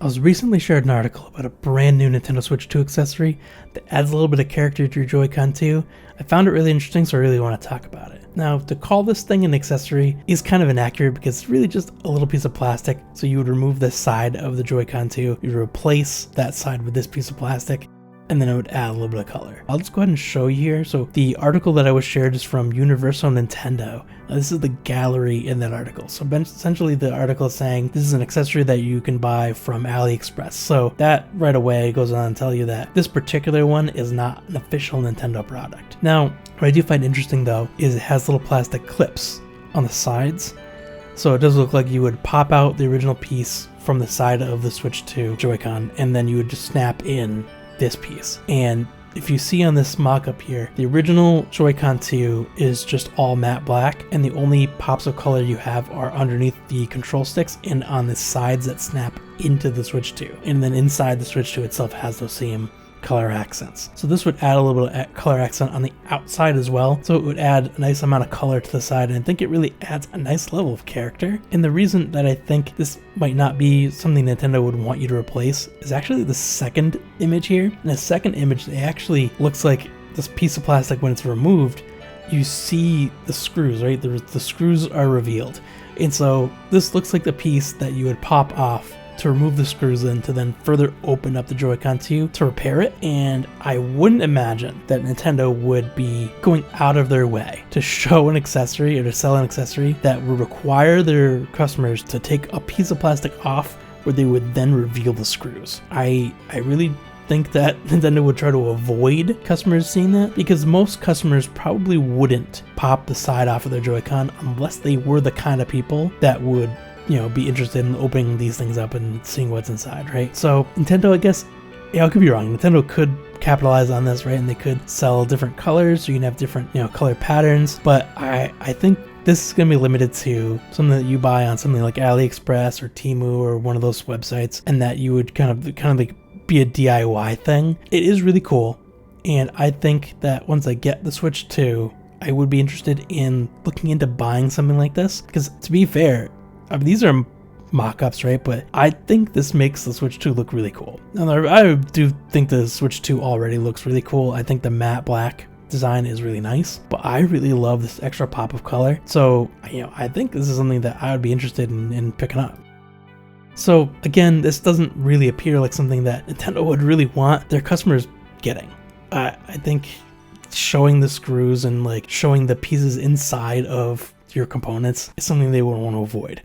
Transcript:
I was recently shared an article about a brand new Nintendo Switch 2 accessory that adds a little bit of character to your Joy-Con 2. I found it really interesting, so I really want to talk about it. Now, to call this thing an accessory is kind of inaccurate because it's really just a little piece of plastic. So you would remove this side of the Joy-Con 2, you'd replace that side with this piece of plastic, and then it would add a little bit of color. I'll just go ahead and show you here. So the article that I was shared is from Universal Nintendo. This is the gallery in that article. So essentially the article is saying this is an accessory that you can buy from AliExpress. So that right away goes on to tell you that this particular one is not an official Nintendo product. Now, what I do find interesting though is it has little plastic clips on the sides. So it does look like you would pop out the original piece from the side of the Switch 2 Joy-Con, and then you would just snap in this piece. And if you see on this mock-up here, the original Joy-Con 2 is just all matte black, and the only pops of color you have are underneath the control sticks and on the sides that snap into the Switch 2. And then inside the Switch 2 itself has those same color accents. So this would add a little bit of color accent on the outside as well. So it would add a nice amount of color to the side, and I think it really adds a nice level of character. And the reason that I think this might not be something Nintendo would want you to replace is actually the second image here. In the second image, it actually looks like this piece of plastic, when it's removed, you see the screws, right? The screws are revealed. And so this looks like the piece that you would pop off to remove the screws in to then further open up the Joy-Con 2 to repair it. And I wouldn't imagine that Nintendo would be going out of their way to show an accessory or to sell an accessory that would require their customers to take a piece of plastic off where they would then reveal the screws. I really think that Nintendo would try to avoid customers seeing that, because most customers probably wouldn't pop the side off of their Joy-Con unless they were the kind of people that would be interested in opening these things up and seeing what's inside, right? So Nintendo, I guess, I could be wrong. Nintendo could capitalize on this, right? And they could sell different colors, so you can have different, color patterns. But I think this is going to be limited to something that you buy on something like AliExpress or Temu or one of those websites, and that you would kind of like be a DIY thing. It is really cool, and I think that once I get the Switch 2, I would be interested in looking into buying something like this, because to be fair, these are mock-ups, right? But I think this makes the Switch 2 look really cool. Now, I do think the Switch 2 already looks really cool. I think the matte black design is really nice, but I really love this extra pop of color. So, I think this is something that I would be interested in picking up. So again, this doesn't really appear like something that Nintendo would really want their customers getting. I think showing the screws and like showing the pieces inside of your components is something they would want to avoid.